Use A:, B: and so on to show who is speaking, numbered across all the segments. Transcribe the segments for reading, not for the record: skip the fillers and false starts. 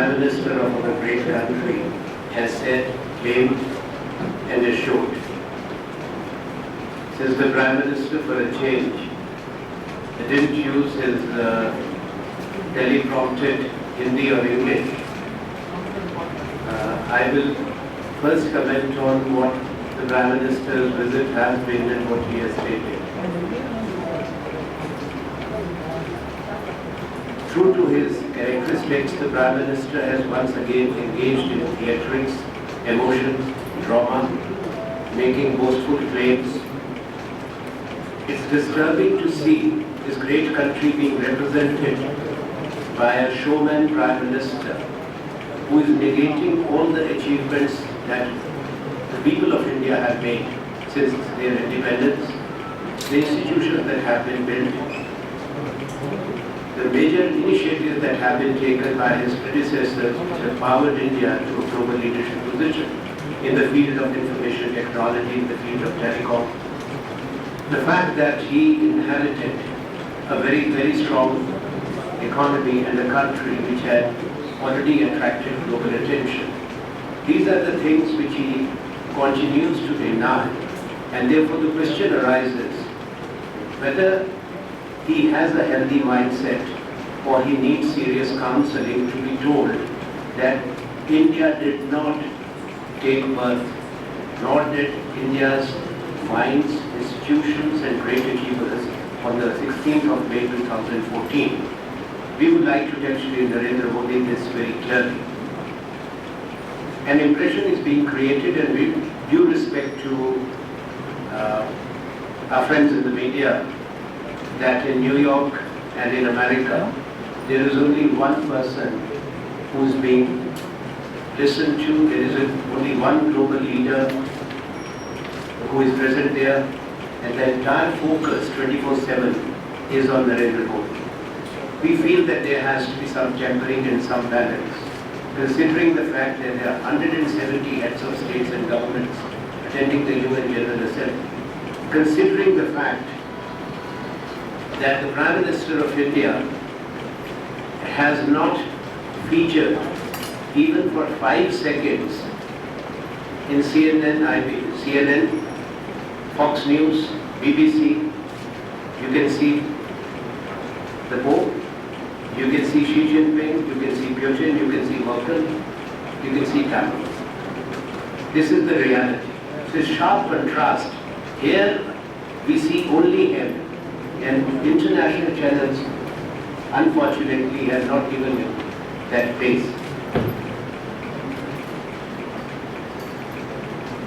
A: Prime Minister of our great country has said, claimed and assured. Says the Prime Minister, for a change, he didn't use his teleprompted Hindi or English. I will first comment on what the Prime Minister's visit has been and what he has stated. True to his characteristics, the Prime Minister has once again engaged in theatrics, emotions, drama, making boastful claims. It's disturbing to see this great country being represented by a showman Prime Minister who is negating all the achievements that the people of India have made since their independence, the institutions that have been built, the major initiatives that have been taken by his predecessors which have powered India to a global leadership position in the field of information technology, in the field of telecom. The fact that he inherited a very, very strong economy and a country which had already attracted global attention. These are the things which he continues to deny, and therefore the question arises whether he has a healthy mindset or he needs serious counseling to be told that India did not take birth, nor did India's minds, institutions and great achievers on the 16th of May 2014. We would like to tell Shri Narendra Modi this very clearly. An impression is being created, and with due respect to our friends in the media, that in New York and in America, there is only one person who is being listened to. There is only one global leader who is present there, and the entire focus 24/7 is on Narendra Modi. We feel that there has to be some tempering and some balance, considering the fact that there are 170 heads of states and governments attending the UN General Assembly, considering the fact that the Prime Minister of India has not featured even for 5 seconds in CNN, Fox News, BBC. You can see the Pope, you can see Xi Jinping, you can see Putin, you can see Merkel, you can see Cameron. This is the reality. This sharp contrast. Here we see only him, and international channels unfortunately have not given him that place.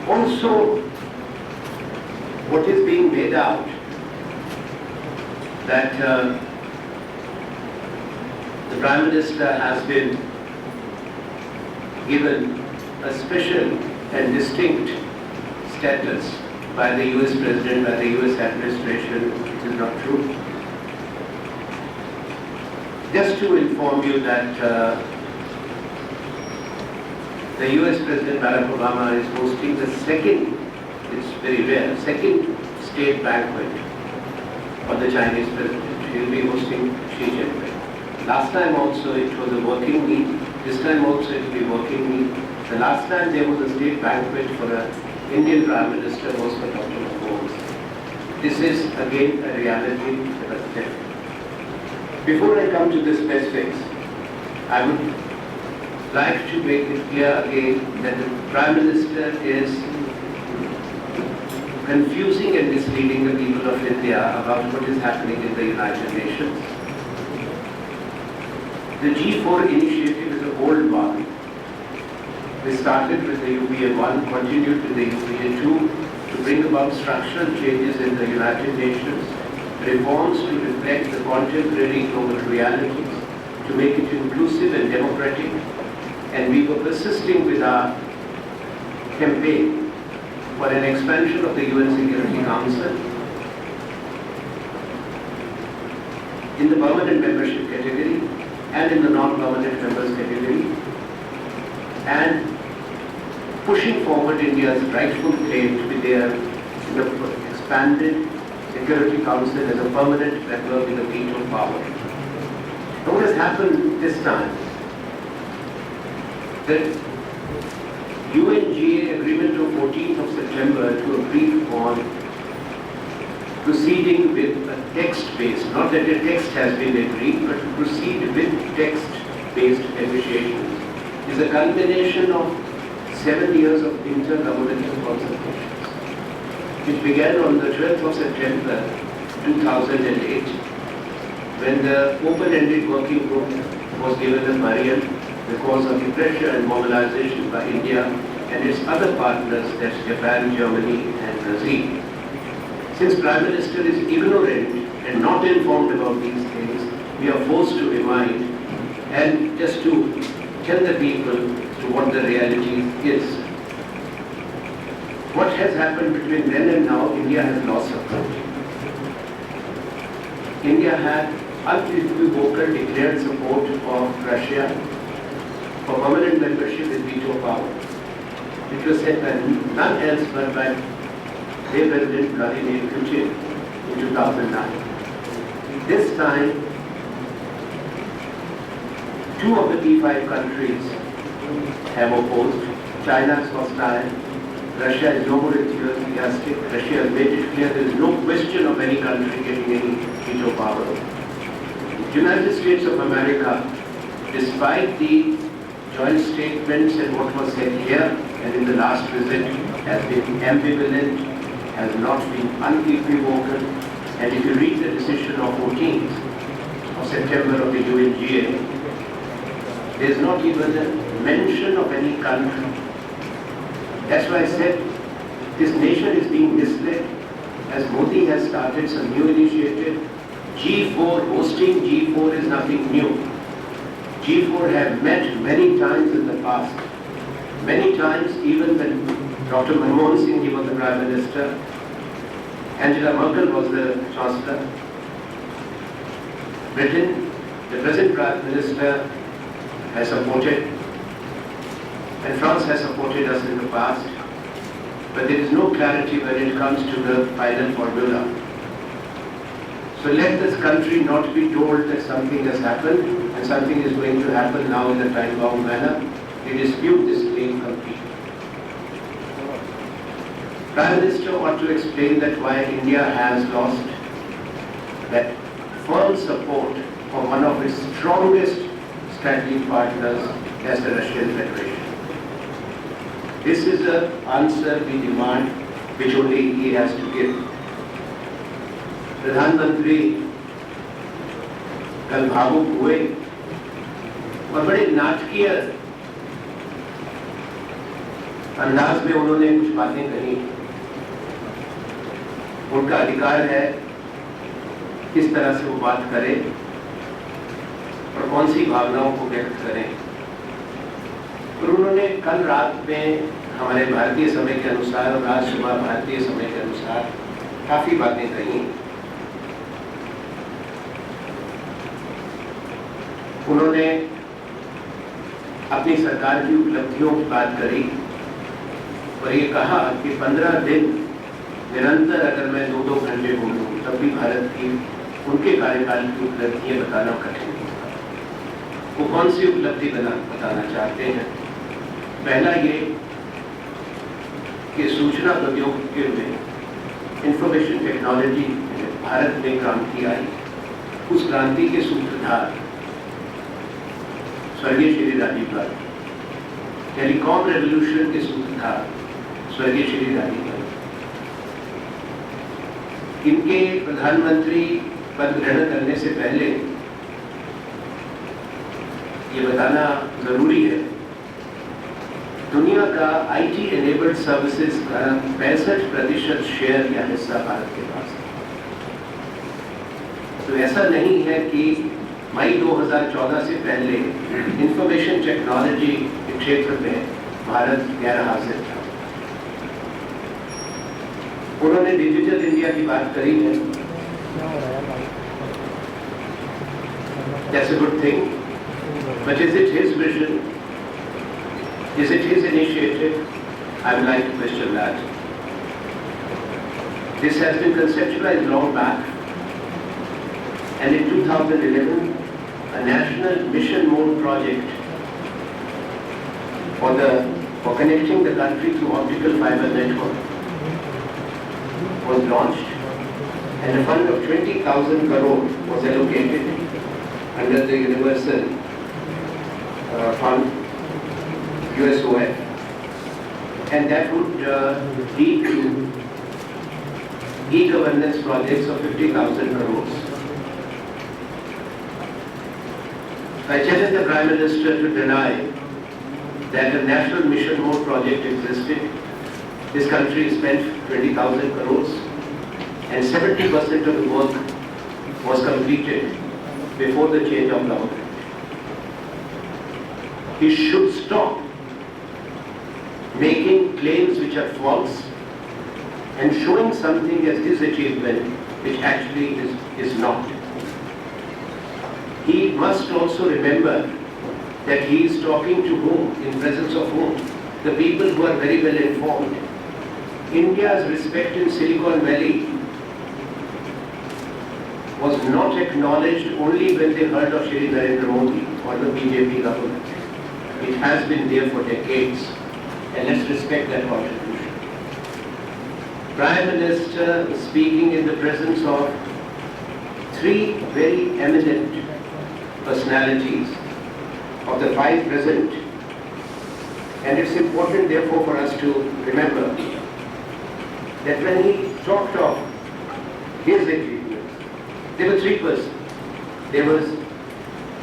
A: Also, what is being made out that the Prime Minister has been given a special and distinct status by the US President, by the US administration, which is not true. Just to inform you that the US President Barack Obama is hosting the second, it's very rare, second state banquet of the Chinese President. He will be hosting Xi Jinping. Last time also it was a working meet. This time also it will be working meet. The last time there was a state banquet for an Indian Prime Minister was for Dr. Bose. This is again a reality. Before I come to the specifics, I would like to make it clear again that the Prime Minister is confusing and misleading the people of India about what is happening in the United Nations. The G4 initiative is an old one. We started with the UPA 1, continued with the UPA 2 to bring about structural changes in the United Nations, reforms to reflect the contemporary global realities, to make it inclusive and democratic, and we were persisting with our campaign for an expansion of the UN Security Council in the permanent membership category and in the non-permanent members category, and pushing forward India's rightful claim to be there in the expanded Security Council as a permanent member with a veto power. What has happened this time The UNGA agreement of 14th of September to agree on proceeding with a text-based, not that a text has been agreed, but to proceed with text-based negotiations is a culmination of 7 years of intergovernmental consultations, which began on the 12th of September 2008, when the open-ended working group was given a Mariam because of the pressure and mobilization by India and its other partners, that's Japan, Germany and Brazil. Since Prime Minister is ignorant and not informed about these things, we are forced to remind and just to tell the people to what the reality is. What has happened between then and now, India has lost support. India had unequivocal declared support of Russia for permanent membership with veto power. It was said by none else but by their President Vladimir Putin in 2009. This time, 2 of the P5 countries have opposed. China is hostile. Russia is no more enthusiastic. Russia has made it clear there is no question of any country getting any veto power. The United States of America, despite the joint statements and what was said here and in the last visit, has been ambivalent, has not been unequivocal, and if you read the decision of 14th of September of the UNGA, there is not even a mention of any country. That's why I said this nation is being misled, as Modi has started some new initiative. G4, hosting G4 is nothing new. G4 have met many times in the past. Many times, even when Dr. Manmohan Singh, he was the Prime Minister, Angela Merkel was the Chancellor. Britain, the present Prime Minister has supported, and France has supported us in the past, but there is no clarity when it comes to the final formula. So let this country not be told that something has happened and something is going to happen now in a time-bound manner. They dispute this claim completely. Prime Minister ought to explain that why India has lost that firm support for one of its strongest strategic partners as the Russian Federation. This is the answer we demand, which only he has to give. प्रधानमंत्री कल भावुक हुए और बड़े नाटकीय अंदाज में उन्होंने कुछ बातें कही। उनका अधिकार है किस तरह से वो बात करें और कौन सी भावनाओं को व्यक्त करें। और उन्होंने कल रात में हमारे भारतीय समय के अनुसार और आज सुबह भारतीय समय के अनुसार काफी बातें कही। उन्होंने अपनी सरकार की उपलब्धियों की बात करी और ये कहा कि 15 दिन निरंतर अगर मैं 2-2 घंटे बोलूं तब भी भारत की उनके कार्यकाल की उपलब्धियां बताना कठिन होगा। वो कौन सी उपलब्धि बताना चाहते हैं? पहला ये कि सूचना प्रौद्योगिकी में इंफॉर्मेशन टेक्नोलॉजी भारत में क्रांति आई। उस क्रांति के सूत्रधार स्वर्गीय श्री राजीव गांधी, टेलीकॉम रेवोल्यूशन के सूत्रधार स्वर्गीय श्री राजीव गांधी। इनके प्रधानमंत्री पद ग्रहण करने से पहले ये बताना जरूरी है, दुनिया का आईटी एनेबल्ड सर्विसेज का 65% शेयर या हिस्सा भारत के पास है। तो ऐसा नहीं है कि मई 2014 से पहले इंफॉर्मेशन टेक्नोलॉजी के क्षेत्र में भारत गैर हाजिर था। उन्होंने डिजिटल इंडिया की बात करी है। That's a good thing. But is it his vision? Is it his initiative? I would like to question that. This has been conceptualized long back, and in 2011, a national mission mode project for connecting the country to optical fiber network was launched, and a fund of 20,000 crore was allocated under the Universal Fund, USOF, and that would lead to e-governance projects of 50,000 crores. I challenge the Prime Minister to deny that a national mission mode project existed. This country spent 20,000 crores and 70% of the work was completed before the change of government. He should stop making claims which are false and showing something as his achievement which actually is not. He must also remember that he is talking to whom, in presence of whom? The people who are very well informed. India's respect in Silicon Valley was not acknowledged only when they heard of Shri Narendra Modi or the BJP government. It has been there for decades, and let's respect that contribution. Prime Minister is speaking in the presence of three very eminent personalities of the five present, and it's important therefore for us to remember that when he talked of his achievements, there were three persons. There was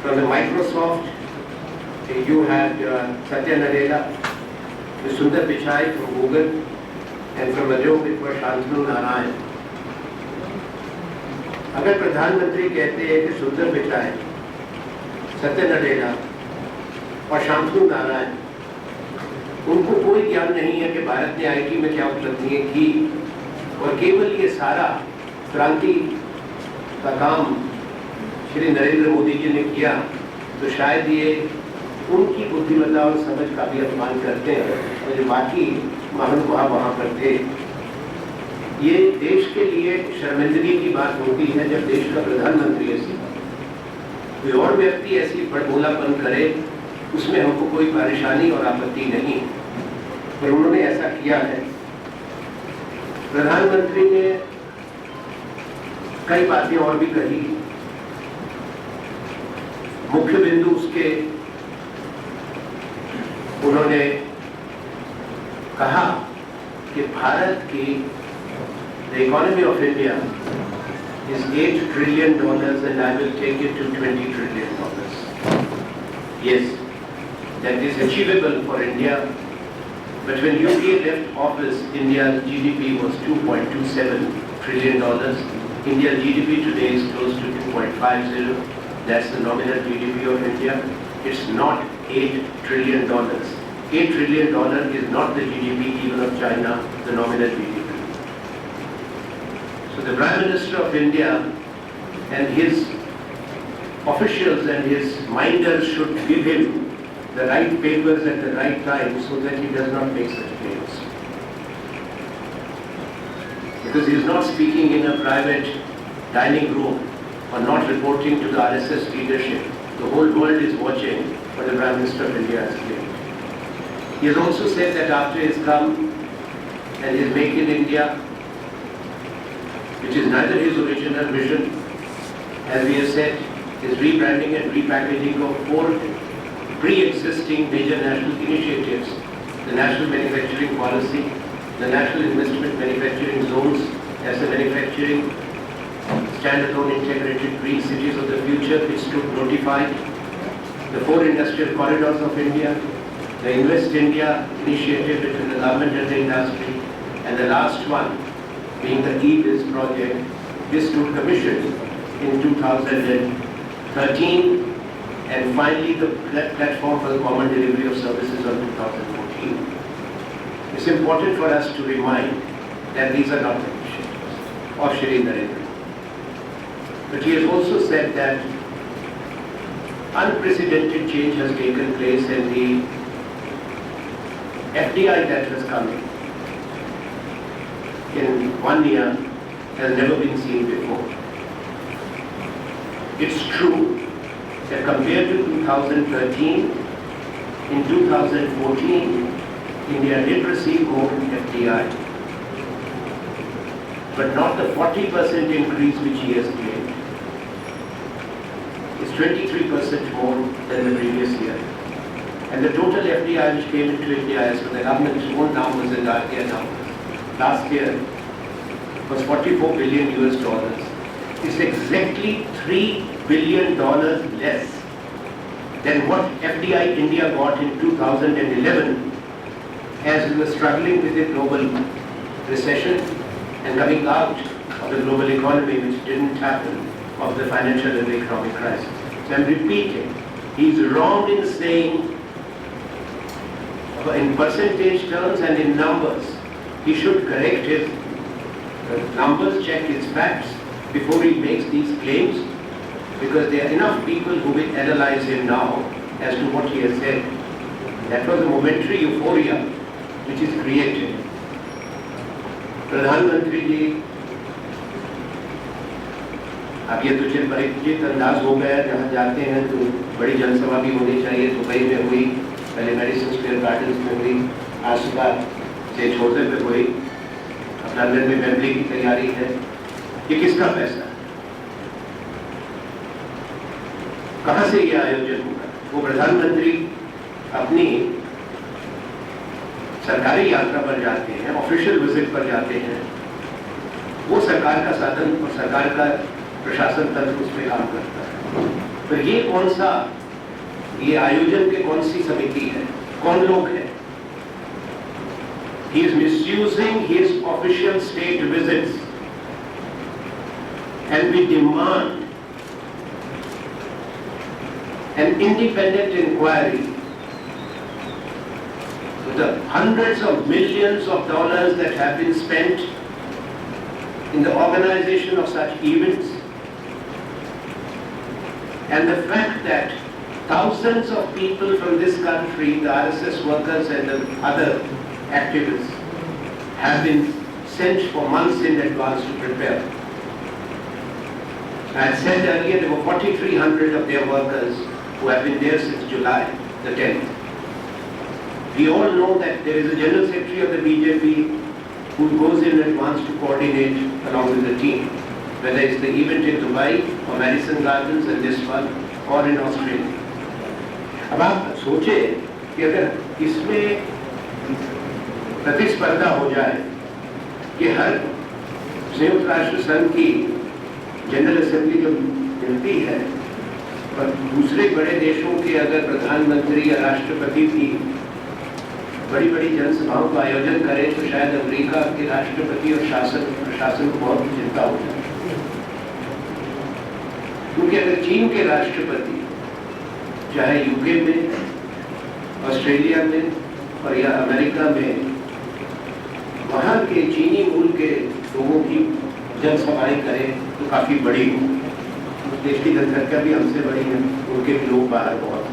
A: from the Microsoft, you had Satya Nadella, Sundar Pichai from Google, and from Udyog it was Shantanu Narayan. अगर प्रधानमंत्री कहते हैं कि सुंदर पिचाई, सत्य नडेला और शांतनु नारायण, उनको कोई ज्ञान नहीं है कि भारत ने आईटी में क्या उपलब्धियां की, और केवल ये सारा क्रांति का काम श्री नरेंद्र मोदी जी ने किया, तो शायद ये उनकी बुद्धिमत्ता और समझ का भी अपमान करते हैं, और जो बाकी महानुभाव वहाँ करते। ये देश के लिए शर्मिंदगी की बात होती है जब देश का प्रधानमंत्री ऐसी कोई और व्यक्ति ऐसी बड़बोलापन करे, उसमें हमको कोई परेशानी और आपत्ति नहीं, पर उन्होंने ऐसा किया है। प्रधानमंत्री ने कई बातें और भी कही, मुख्य बिंदु उसके उन्होंने कहा कि भारत की the economy of India is $8 trillion and I will take it to $20 trillion. Yes, that is achievable for India, but when UPA left office, India's GDP was $2.27 trillion. India's GDP today is close to 2.50. That's the nominal GDP of India. It's not $8 trillion. $8 trillion is not the GDP even of China, the nominal GDP. So the Prime Minister of India and his officials and his minders should give him the right papers at the right time so that he does not make such claims. Because he is not speaking in a private dining room or not reporting to the RSS leadership. The whole world is watching what the Prime Minister of India has claimed. He has also said that after he has come and his Make in India, which is neither his original vision, as we have said, is rebranding and repackaging of four pre-existing major national initiatives: the National Manufacturing Policy, the National Investment Manufacturing Zones as the manufacturing standalone integrated green cities of the future, which stood notified, the four industrial corridors of India, the Invest India initiative between the government and the industry, and the last one being the e-Biz project. This stood commissioned in 2013, and finally the platform for the common delivery of services on 2014. It's important for us to remind that these are not the initiatives of Shri Narendra. But he has also said that unprecedented change has taken place and the FDI that has come in 1 year has never been seen before. It's true that compared to 2013, in 2014, India did receive more FDI, but not the 40% increase which he has claimed. It's 23% more than the previous year. And the total FDI which came into India, as per the government's own numbers and RBI numbers, last year was $44 billion. It's exactly $3 billion less than what FDI India got in 2011, as we were struggling with the global recession and coming out of the global economy, which didn't happen, of the financial and economic crisis. So I'm repeating, he's wrong in saying, in percentage terms and in numbers, he should correct his numbers, check his facts before he makes these claims, because there are enough people who will analyze him now as to what he has said. That was a momentary euphoria which is created. प्रधानमंत्री जी, अब ये तो चिर परिचित अंदाज हो गया, जहाँ जाते हैं तो बड़ी जनसभा भी होनी चाहिए। दुबई में हुई, पहले मेडिसन स्क्वायर गार्डन्स में हुई, आज सुबह से छोटे पे हुई, अब लंदन में वेम्बली की तैयारी है। ये किसका पैसा है? कहाँ से ये आयोजन होगा? वो प्रधानमंत्री अपनी सरकारी यात्रा पर जाते हैं, ऑफिशियल विजिट पर जाते हैं, वो सरकार का साधन और सरकार का प्रशासन तंत्र उस पर काम करता है। तो ये कौन सा, ये आयोजन के कौन सी समिति है, कौन लोग हैं? He is misusing his official state visits, and we demand an independent inquiry with the hundreds of millions of dollars that have been spent in the organization of such events, and the fact that thousands of people from this country, the RSS workers and the other activists, have been sent for months in advance to prepare. I had said earlier there were 4,300 of their workers who have been there since July the 10th. We all know that there is a General Secretary of the BJP who goes in advance to coordinate along with the team, whether it's the event in Dubai or Madison Gardens and this one, or in Australia. अब आप सोचे कि अगर इसमें प्रतिस्पर्धा हो जाए कि हर संयुक्त राष्ट्र संघ की जनरल असेंबली जो मिलती है और दूसरे बड़े देशों के अगर प्रधानमंत्री या राष्ट्रपति भी बड़ी बड़ी जनसभाओं का आयोजन करें, तो शायद अमेरिका के राष्ट्रपति और प्रशासन को बहुत चिंता हो जाए। क्योंकि अगर चीन के राष्ट्रपति चाहे यूके में, ऑस्ट्रेलिया में और या अमेरिका में वहाँ के चीनी मूल के लोगों की जनसभाएं करें तो काफी बड़ी हो। देश की जनसंख्या भी हमसे बड़ी है, उनके भी लोग बाहर बहुत।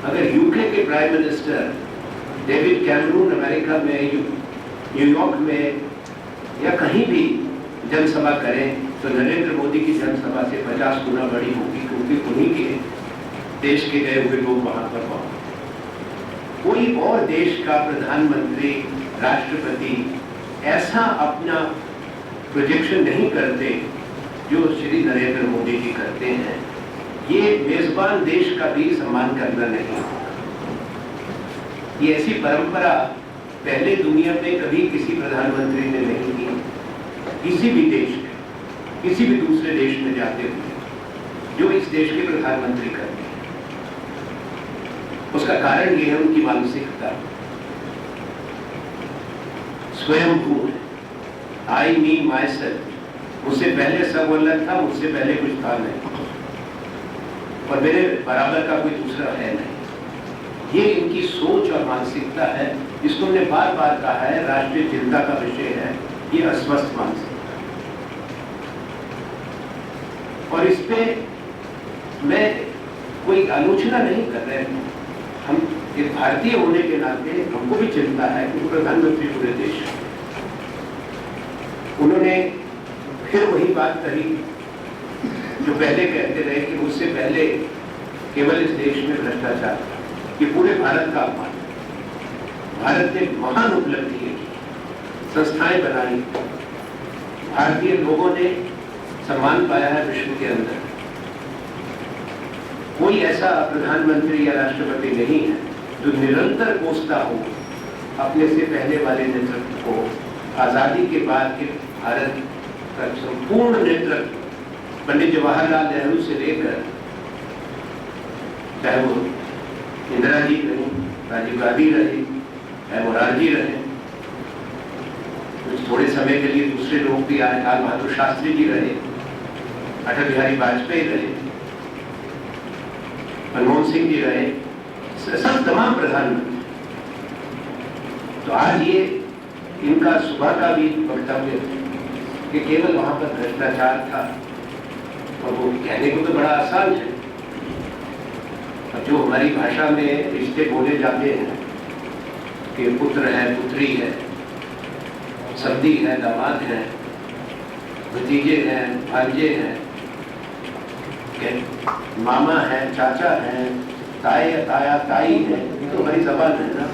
A: अगर यूके के prime minister David Cameron America में, न्यूयॉर्क में या कहीं भी जनसभा करें तो नरेंद्र मोदी की जनसभा से 50 गुना बड़ी होगी, क्योंकि उन्हीं के देश के गए हुए लोग वहां पर हों। कोई और देश का प्रधानमंत्री, राष्ट्रपति ऐसा अपना प्रोजेक्शन नहीं करते जो श्री नरेंद्र मोदी जी करते हैं। ये मेजबान देश का भी सम्मान करना नहीं होगा। ये ऐसी परंपरा पहले दुनिया में कभी किसी प्रधानमंत्री ने नहीं की। किसी भी देश में, किसी भी दूसरे देश में जाते हुए जो इस देश के प्रधानमंत्री करते हैं, उसका कारण ये है उनकी मानसिकता स्वयंभू है। आई मी माई सेल्फ, मुझसे पहले सब अलग था, मुझसे पहले कुछ था नहीं और मेरे बराबर का कोई दूसरा है नहीं। ये इनकी सोच और मानसिकता है, जिसको हमने बार बार कहा है राष्ट्रीय चिंता का विषय है। ये अस्वस्थ मानसिकता, और इस पे मैं कोई आलोचना नहीं कर रहे हूं। हम एक भारतीय होने के नाते हमको भी चिंता है कि प्रधानमंत्री पूरे देश, उन्होंने फिर वही बात कही जो पहले कहते रहे कि मुझसे पहले केवल इस देश में भ्रष्टाचार था। ये पूरे भारत का अपमान है। भारत ने महान उपलब्धियां की, संस्थाएं बनाई, भारतीय लोगों ने सम्मान पाया है विश्व के अंदर। कोई ऐसा प्रधानमंत्री या राष्ट्रपति नहीं है जो निरंतर कोसता हो अपने से पहले वाले नेतृत्व को। आजादी के बाद के भारत का संपूर्ण नेतृत्व पंडित जवाहरलाल नेहरू से लेकर, चाहे वो इंदिरा जी रहे, राजीव गांधी रहे, चाहे मोरारजी रहे, कुछ थोड़े समय के लिए दूसरे लोग भी आए, लाल बहादुर शास्त्री जी रहे, अटल बिहारी वाजपेयी रहे, मनमोहन सिंह जी रहे, सब तमाम प्रधानमंत्री। तो आज ये इनका सुबह का भी वक्तव्य कि केवल वहां पर भ्रष्टाचार था, और वो कहने को तो बड़ा आसान है, और जो हमारी भाषा में रिश्ते बोले जाते हैं कि पुत्र है, पुत्री है, सब्दी है, दामाद है, भतीजे हैं, भांजे हैं, मामा है, चाचा है, ताए ताया ताई है, तो हमारी जबान है ना,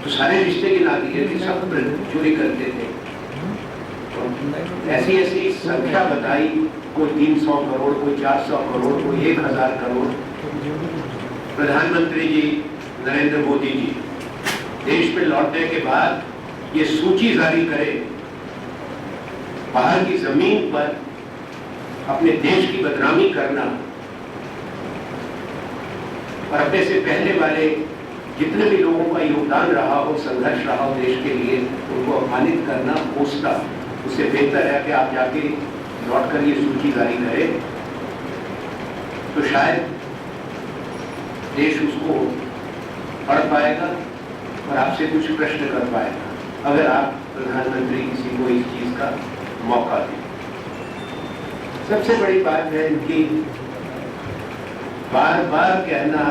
A: तो सारे रिश्ते गिना दिए कि सब चोरी करते थे। ऐसी ऐसी संख्या बताई, कोई 300 करोड़, कोई 400 करोड़, कोई 1000 करोड़। प्रधानमंत्री जी नरेंद्र मोदी जी देश में लौटने के बाद ये सूची जारी करे, बाहर की जमीन पर अपने देश की बदनामी करना और अपने से पहले वाले जितने भी लोगों का योगदान रहा हो, संघर्ष रहा हो देश के लिए, उनको अपमानित करना, कोसना, उससे बेहतर है कि आप जाके लौट कर ये सूची जारी करें, तो शायद देश उसको पढ़ पाएगा और आपसे कुछ प्रश्न कर पाएगा, अगर आप प्रधानमंत्री किसी को इस चीज का मौका दें। सबसे बड़ी बात है इनकी बार बार कहना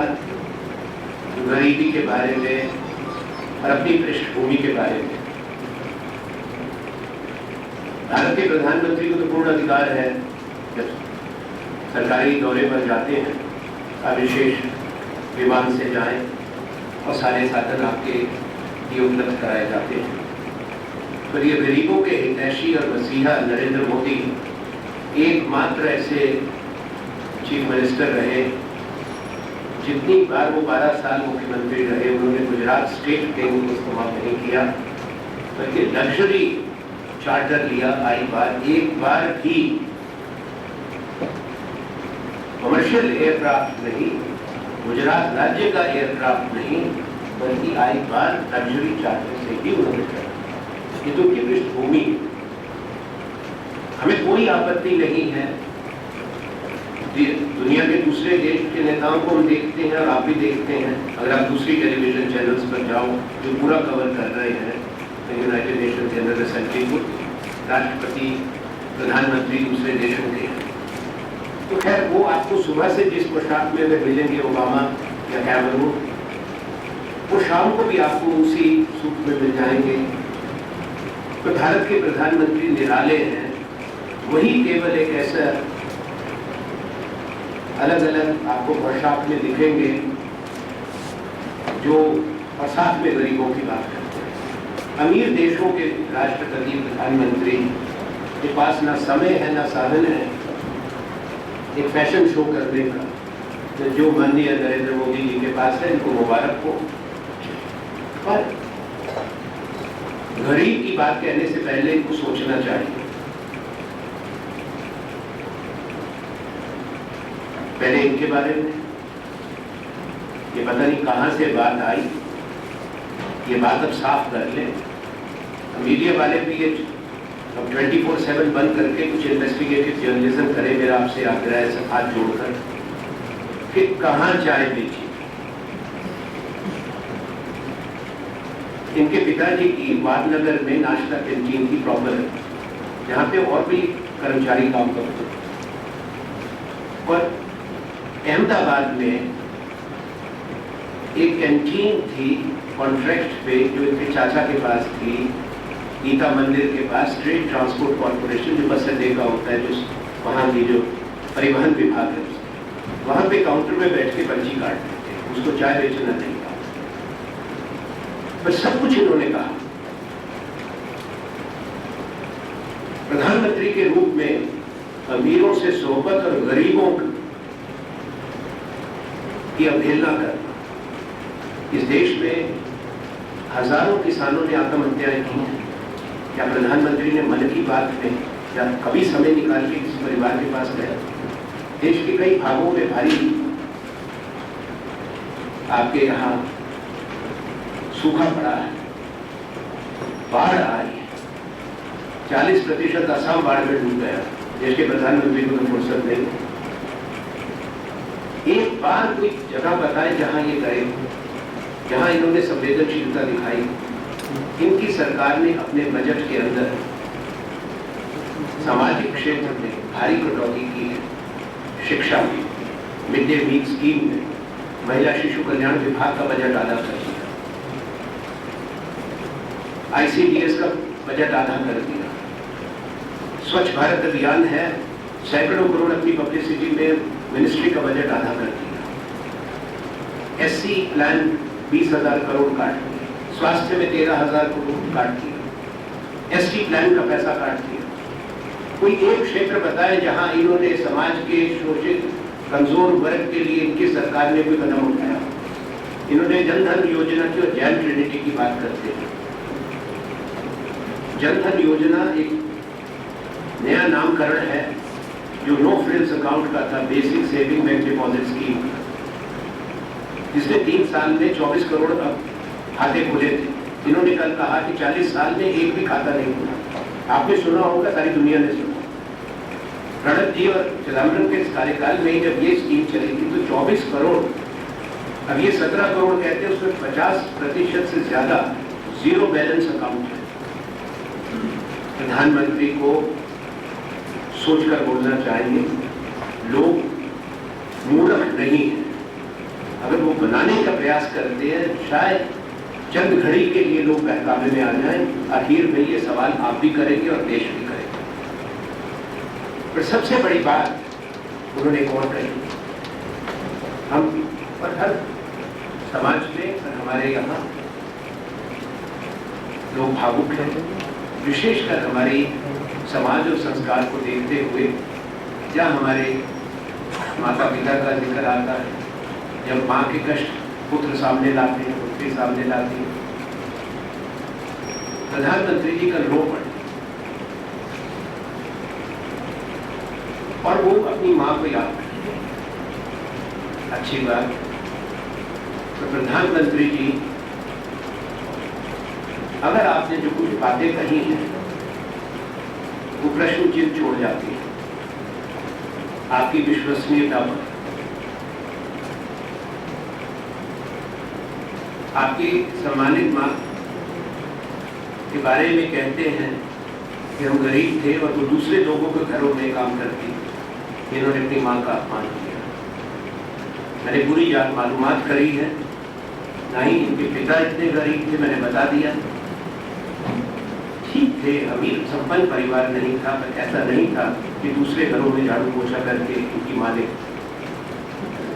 A: गरीबी के बारे में और अपनी पृष्ठभूमि के बारे में। भारत के प्रधानमंत्री को तो पूर्ण अधिकार है, जब सरकारी दौरे पर जाते हैं आप विशेष विमान से जाएं और सारे साधन आपके लिए उपलब्ध कराए जाते हैं। पर ये गरीबों के हितैषी और मसीहा नरेंद्र मोदी एकमात्र ऐसे चीफ मिनिस्टर रहे, जितनी बार वो 12 साल मुख्यमंत्री रहे, उन्होंने गुजरात स्टेट बैंक को इस्तेमाल नहीं किया, बल्कि लग्जरी चार्टर लिया। आई बार एक बार भी कमर्शियल एयरक्राफ्ट नहीं, गुजरात राज्य का एयरक्राफ्ट नहीं, बल्कि आई बार लग्जरी चार्टर से ही उन्होंने किया। ये तो उनकी पृष्ठभूमि। हमें कोई आपत्ति नहीं है, दुनिया के दूसरे देश के नेताओं को हम देखते हैं और आप भी देखते हैं, अगर आप दूसरी टेलीविजन चैनल्स पर जाओ जो पूरा कवर कर रहे हैं, यूनाइटेड नेशन जनरल असेंबली को राष्ट्रपति प्रधानमंत्री दूसरे देशों के हैं, तो खैर वो आपको सुबह से जिस पोशाक में अगर मिलेंगे ओबामा या कैमरून, वो शाम को भी आपको उसी सूट में मिल जाएंगे। तो भारत के प्रधानमंत्री निराले हैं, वही केवल एक ऐसा अलग अलग आपको पोशाक में दिखेंगे जो और साथ में गरीबों की बात करते हैं। अमीर देशों के राष्ट्रपति प्रधानमंत्री के पास ना समय है ना साधन है एक फैशन शो करने का, तो जो माननीय नरेंद्र मोदी जी के पास है, इनको मुबारक हो। पर गरीब की बात कहने से पहले इनको सोचना चाहिए। पहले इनके बारे में ये पता नहीं कहां से बात आई, ये बात अब साफ कर लें। मीडिया वाले भी ये अब 24/7 बंद करके कुछ इन्वेस्टिगेटिव जर्नलिज्म करे, मेरा आपसे आग्रह है सब हाथ जोड़कर कि कहां चाय बेची। इनके पिताजी की वादनगर में नाश्ता कैंटीन की प्रॉपर है, जहाँ पे और भी कर्मचारी काम करते हैं। और अहमदाबाद में एक कैंटीन थी कॉन्ट्रैक्ट पे, जो इनके चाचा के पास थी, गीता मंदिर के पास, स्टेट ट्रांसपोर्ट कॉर्पोरेशन जो बस अड्डे का होता है, जो वहाँ की जो परिवहन विभाग है, वहाँ पे काउंटर में बैठ के पर्ची काटते थे, उसको चाय बेचना नहीं था। पर सब कुछ इन्होंने कहा। प्रधानमंत्री के रूप में अमीरों से सोहबत और गरीबों की अवहेलना करना। इस देश में हजारों किसानों ने आत्महत्याएं की हैं। क्या प्रधानमंत्री ने मन की बात में या कभी समय निकाल के किसी परिवार के पास गया? देश के कई भागों में भारी आपके यहाँ सूखा पड़ा है, बाढ़ आ रही है, 40% असम बाढ़ में डूब गया। देश के प्रधानमंत्री को तो फुर्सत नहीं। एक बार कोई जगह बताए जहां ये गए, जहां इन्होंने संवेदनशीलता दिखाई। इनकी सरकार ने अपने बजट के अंदर सामाजिक क्षेत्र में भारी कटौती की है। शिक्षा में, मिड डे मील स्कीम में, महिला शिशु कल्याण विभाग का बजट आधा कर दिया, ICDS का बजट आधा कर दिया। स्वच्छ भारत अभियान है, सैकड़ों करोड़ अपनी पब्लिसिटी में मिनिस्ट्री का बजट आधा कर दिया। SC प्लान 20,000 करोड़ काट दिया, स्वास्थ्य में 13,000 करोड़ काट दिया, ST प्लान का पैसा काट दिया। कोई एक क्षेत्र बताए जहां इन्होंने समाज के शोषित कमजोर वर्ग के लिए इनकी सरकार ने कोई कदम उठाया। इन्होंने जनधन योजना की और जैन ट्रिनिटी की बात करते हैं। जनधन योजना एक नया नामकरण है जो नो फ्रिल्स अकाउंट का था, basic saving bank deposit scheme, जिसने 3 साल में 24 करोड़ खाते खोले थे। इन्होंने कल कहा कि 40 साल में एक भी खाता नहीं खुला। आपने सुना होगा, सारी दुनिया ने सुना। प्रणब जी और चिदम्बरम के कार्यकाल में जब ये स्कीम चली थी तो 24 करोड़, अब ये 17 करोड़ कहते हैं, उसमें 50% से ज्यादा जीरो बैलेंस अकाउंट है। प्रधानमंत्री को सोचकर बोलना चाहिए, लोग मूर्ख नहीं है। अगर वो बनाने का प्रयास करते हैं, शायद चंद घड़ी के लिए लोग बहकावे में आ जाएं, आखिर में ये सवाल आप भी करेंगे और देश भी करेंगे। पर सबसे बड़ी बात उन्होंने एक और कही, हम और हर समाज में और हमारे यहाँ लोग भावुक हैं, विशेषकर हमारे समाज और संस्कार को देखते हुए। जहाँ हमारे माता पिता का जिक्र आता है, जब माँ के कष्ट पुत्र सामने लाते हैं, पुत्री सामने लाते हैं, प्रधानमंत्री जी का रो पड़े और वो अपनी माँ को याद करें। अच्छी बात। तो प्रधानमंत्री जी, अगर आपने जो कुछ बातें कही हैं वो प्रश्न चिन्ह छोड़ जाती है आपकी विश्वसनीयता पर। आपकी सम्मानित मां के बारे में कहते हैं कि हम गरीब थे और वो दूसरे लोगों के घरों में काम करती। इन्होंने अपनी मां का अपमान किया। मैंने पूरी मालूमात करी है, नहीं इनके पिता इतने गरीब थे, मैंने बता दिया। ठीक थे, अमीर संपन्न परिवार नहीं था, पर ऐसा नहीं था कि दूसरे घरों में झाड़ू पोछा करके उनकी मां ने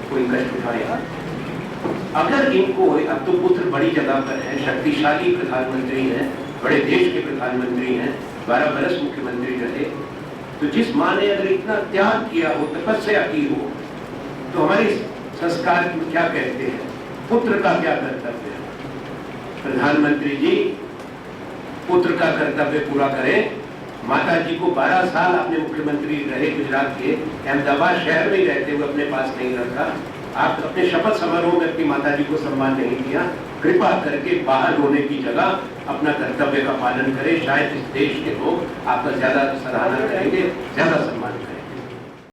A: कोई कष्ट उठाया। अगर इनको, अब तो पुत्र बड़ी जगह पर है, शक्तिशाली प्रधानमंत्री हैं, बड़े देश के प्रधानमंत्री हैं, 12 बरस मुख्यमंत्री रहे, तो जिस मां ने अगर इतना त्याग किया हो, तपस्या की हो, तो हमारे संस्कार में क्या कहते हैं, पुत्र का क्या कर्तव्य है। प्रधानमंत्री जी पुत्र का कर्तव्य पूरा करें। माता जी को 12 साल आपने मुख्यमंत्री रहे गुजरात के, अहमदाबाद शहर में ही रहते हुए अपने पास नहीं रखा। आप अपने शपथ समारोह में अपनी माता जी को सम्मान नहीं किया। कृपा करके बाहर होने की जगह अपना कर्तव्य का पालन करें। शायद इस देश के लोग आपका ज्यादा सराहना करेंगे, ज्यादा सम्मान